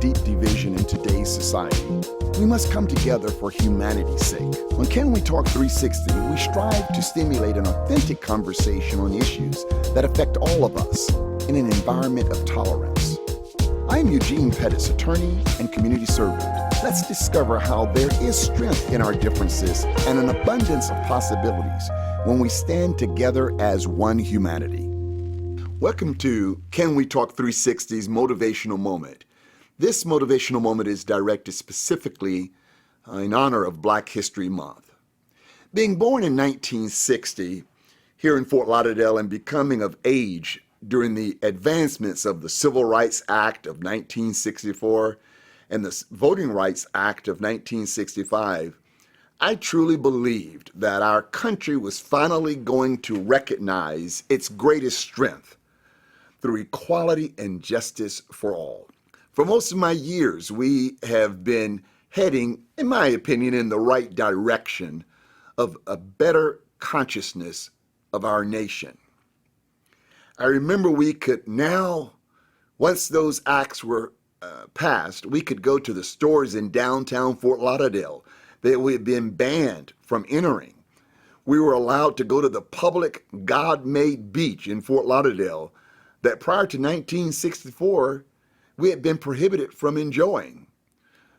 deep division in today's society. We must come together for humanity's sake. On Can We Talk 360, we strive to stimulate an authentic conversation on issues that affect all of us in an environment of tolerance. I am Eugene Pettis, attorney and community servant. Let's discover how there is strength in our differences and an abundance of possibilities when we stand together as one humanity. Welcome to Can We Talk 360's Motivational Moment. This motivational moment is directed specifically in honor of Black History Month. Being born in 1960 here in Fort Lauderdale and becoming of age during the advancements of the Civil Rights Act of 1964 and the Voting Rights Act of 1965, I truly believed that our country was finally going to recognize its greatest strength through equality and justice for all. For most of my years, we have been heading, in my opinion, in the right direction of a better consciousness of our nation. I remember we could now, once those acts were passed, we could go to the stores in downtown Fort Lauderdale that we had been banned from entering. We were allowed to go to the public God-made beach in Fort Lauderdale that prior to 1964, we had been prohibited from enjoying.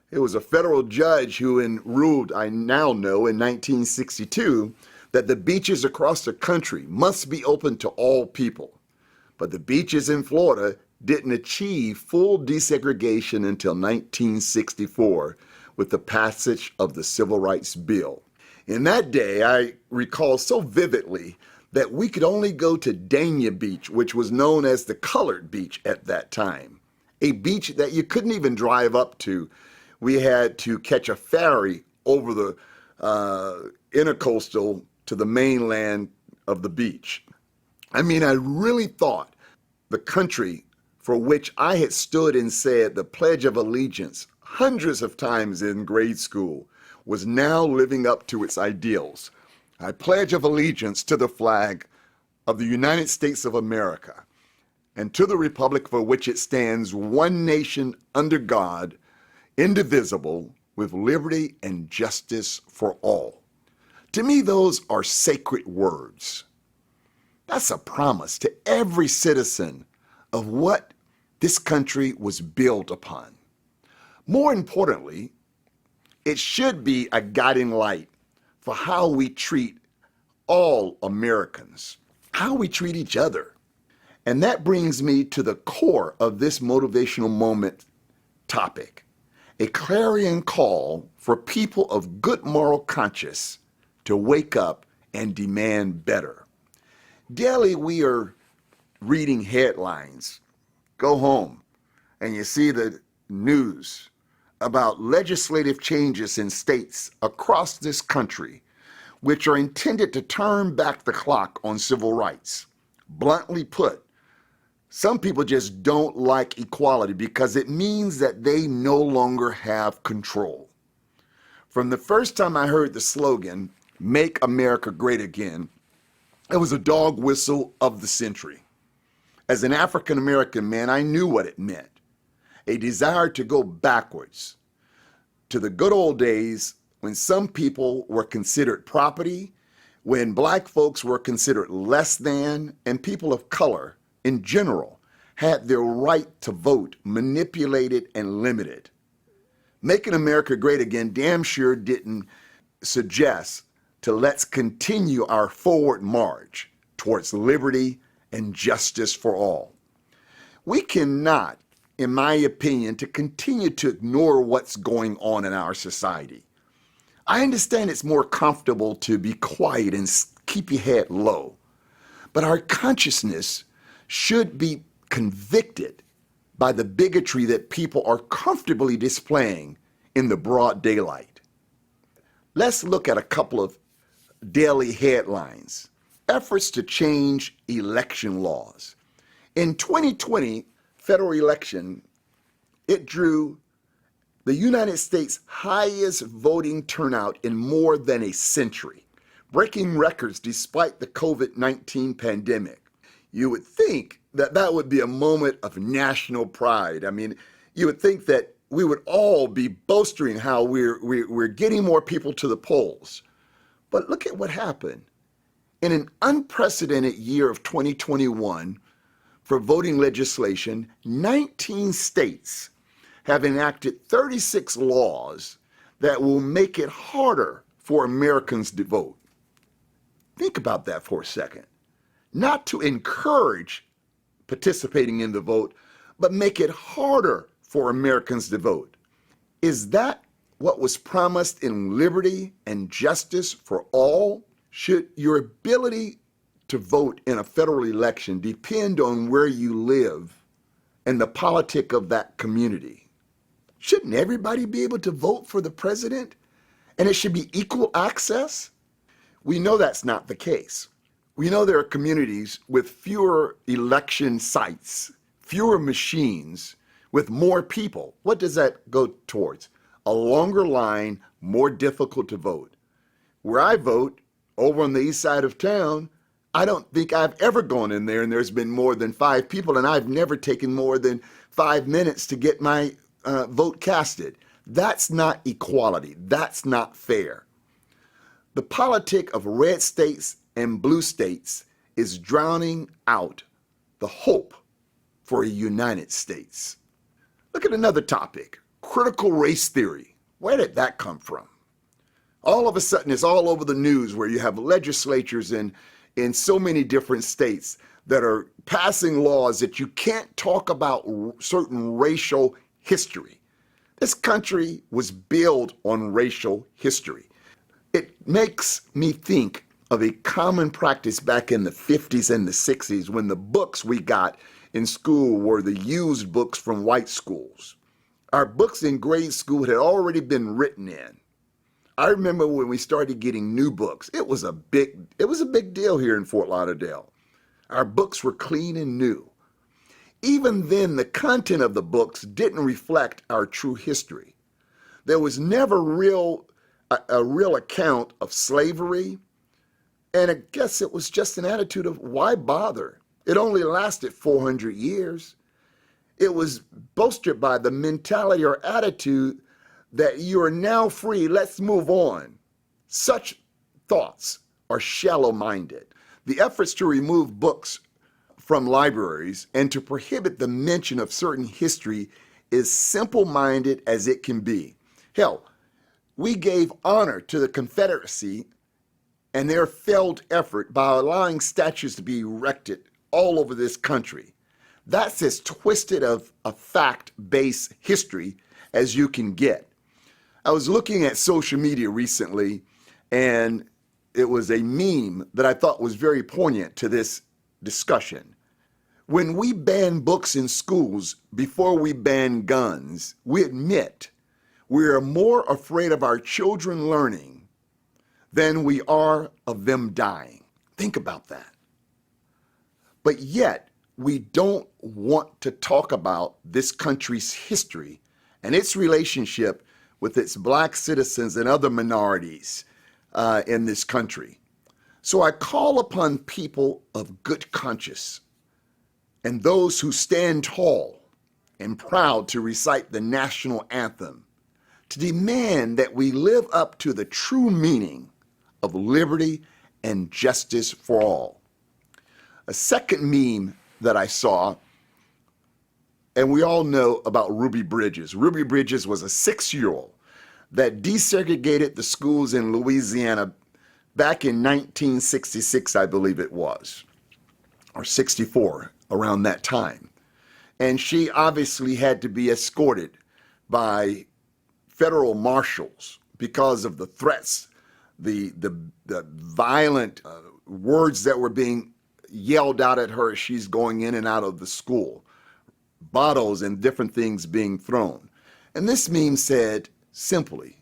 It was a federal judge who ruled, I now know, in 1962, that the beaches across the country must be open to all people. But the beaches in Florida didn't achieve full desegregation until 1964 with the passage of the Civil Rights Bill. In that day, I recall so vividly that we could only go to Dania Beach, which was known as the Colored Beach at that time, a beach that you couldn't even drive up to. We had to catch a ferry over the intercoastal to the mainland of the beach. I mean, I really thought the country for which I had stood and said the Pledge of Allegiance hundreds of times in grade school was now living up to its ideals. I pledge of allegiance to the flag of the United States of America and to the republic for which it stands, one nation under God, indivisible, with liberty and justice for all. To me, those are sacred words. That's a promise to every citizen of what this country was built upon. More importantly, it should be a guiding light for how we treat all Americans, how we treat each other. And that brings me to the core of this motivational moment topic, a clarion call for people of good moral conscience to wake up and demand better. Daily, we are reading headlines. Go home and you see the news about legislative changes in states across this country, which are intended to turn back the clock on civil rights. Bluntly put, some people just don't like equality because it means that they no longer have control. From the first time I heard the slogan, "Make America Great Again," it was a dog whistle of the century. As an African American man, I knew what it meant. A desire to go backwards to the good old days when some people were considered property, when Black folks were considered less than, and people of color in general had their right to vote manipulated and limited. Making America Great Again damn sure didn't suggest to let's continue our forward march towards liberty and justice for all. We cannot, in my opinion, to continue to ignore what's going on in our society. I understand it's more comfortable to be quiet and keep your head low, but our consciousness should be convicted by the bigotry that people are comfortably displaying in the broad daylight. Let's look at a couple of daily headlines. Efforts to change election laws. In 2020 federal election, it drew the United States' highest voting turnout in more than a century, breaking records despite the COVID-19 pandemic. You would think that that would be a moment of national pride. I mean, You would think that we would all be boasting how we're getting more people to the polls. But look at what happened. In an unprecedented year of 2021 for voting legislation, 19 states have enacted 36 laws that will make it harder for Americans to vote. Think about that for a second. Not to encourage participating in the vote, but make it harder for Americans to vote. Is that what was promised in liberty and justice for all? Should your ability to vote in a federal election depend on where you live and the politic of that community? Shouldn't everybody be able to vote for the president? And it should be equal access? We know that's not the case. We know there are communities with fewer election sites, fewer machines, with more people. What does that go towards? A longer line, more difficult to vote. Where I vote, over on the east side of town, I don't think I've ever gone in there and there's been more than 5 people, and I've never taken more than 5 minutes to get my vote casted. That's not equality. That's not fair. The politic of red states and blue states is drowning out the hope for a United States. Look at another topic, critical race theory. Where did that come from? All of a sudden, it's all over the news where you have legislatures in so many different states that are passing laws that you can't talk about certain racial history. This country was built on racial history. It makes me think of a common practice back in the 50s and the 60s when the books we got in school were the used books from white schools. Our books in grade school had already been written in. I remember when we started getting new books, it was a big deal here in Fort Lauderdale. Our books were clean and new. Even then, the content of the books didn't reflect our true history. There was never a real account of slavery, and I guess it was just an attitude of why bother? It only lasted 400 years. It was bolstered by the mentality or attitude that you are now free, let's move on. Such thoughts are shallow-minded. The efforts to remove books from libraries and to prohibit the mention of certain history is simple-minded as it can be. Hell, we gave honor to the Confederacy and their failed effort by allowing statues to be erected all over this country. That's as twisted of a fact-based history as you can get. I was looking at social media recently, and it was a meme that I thought was very poignant to this discussion. When we ban books in schools before we ban guns, we admit we are more afraid of our children learning than we are of them dying. Think about that. But yet, we don't want to talk about this country's history and its relationship with its black citizens and other minorities in this country. So I call upon people of good conscience and those who stand tall and proud to recite the national anthem to demand that we live up to the true meaning of liberty and justice for all. A second meme that I saw, and we all know about Ruby Bridges. Ruby Bridges was a 6-year-old that desegregated the schools in Louisiana back in 1966, I believe it was, or 64, around that time. And she obviously had to be escorted by federal marshals because of the threats, the violent words that were being yelled out at her as she's going in and out of the school, bottles and different things being thrown. And this meme said simply,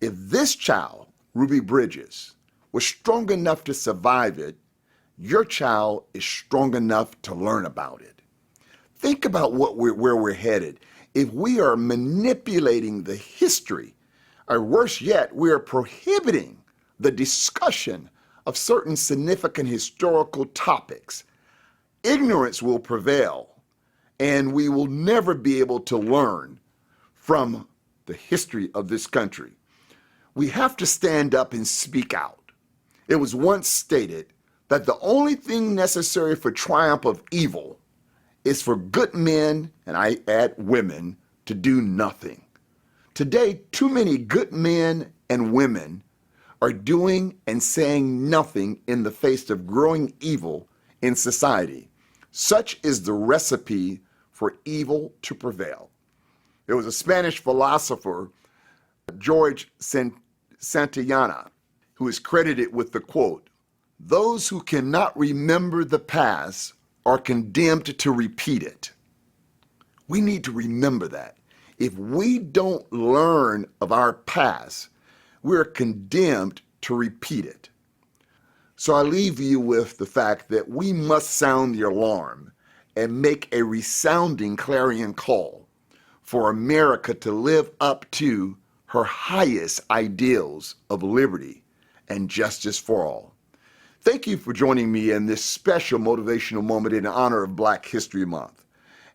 if this child, Ruby Bridges, was strong enough to survive it, your child is strong enough to learn about it. Think about where we're headed. If we are manipulating the history, or worse yet, we are prohibiting the discussion of certain significant historical topics, ignorance will prevail, and we will never be able to learn from the history of this country. We have to stand up and speak out. It was once stated that the only thing necessary for triumph of evil is for good men, and I add women, to do nothing. Today, too many good men and women are doing and saying nothing in the face of growing evil in society. Such is the recipe for evil to prevail. There was a Spanish philosopher, George Santayana, who is credited with the quote, "Those who cannot remember the past are condemned to repeat it." We need to remember that. If we don't learn of our past, we're condemned to repeat it. So I leave you with the fact that we must sound the alarm and make a resounding clarion call for America to live up to her highest ideals of liberty and justice for all. Thank you for joining me in this special motivational moment in honor of Black History Month.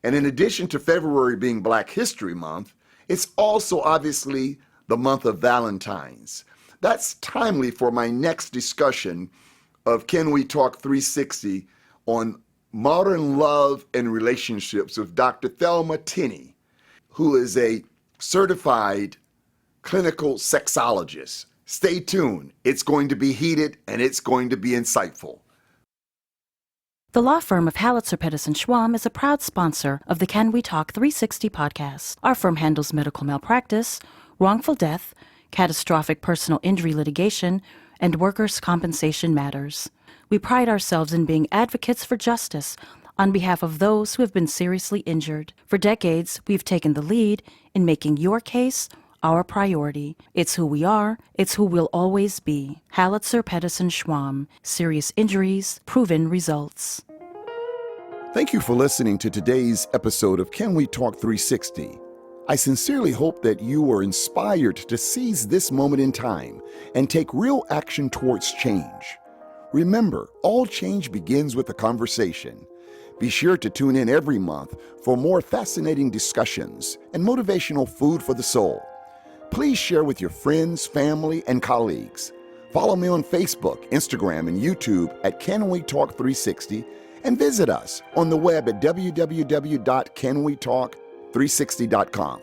And in addition to February being Black History Month, it's also obviously the month of Valentine's. That's timely for my next discussion of Can We Talk 360 on modern love and relationships with Dr. Thelma Tenney, who is a certified clinical sexologist. Stay tuned. It's going to be heated and it's going to be insightful. The law firm of Halitzer, Pettison Schwam is a proud sponsor of the Can We Talk 360 podcast. Our firm handles medical malpractice, wrongful death, catastrophic personal injury litigation, and workers' compensation matters. We pride ourselves in being advocates for justice on behalf of those who have been seriously injured. For decades, we've taken the lead in making your case our priority. It's who we are. It's who we'll always be. Halitzer, Pettison Schwam. Serious injuries, proven results. Thank you for listening to today's episode of Can We Talk 360. I sincerely hope that you are inspired to seize this moment in time and take real action towards change. Remember, all change begins with a conversation. Be sure to tune in every month for more fascinating discussions and motivational food for the soul. Please share with your friends, family, and colleagues. Follow me on Facebook, Instagram, and YouTube at Can We Talk 360, and visit us on the web at www.canwetalk360.com.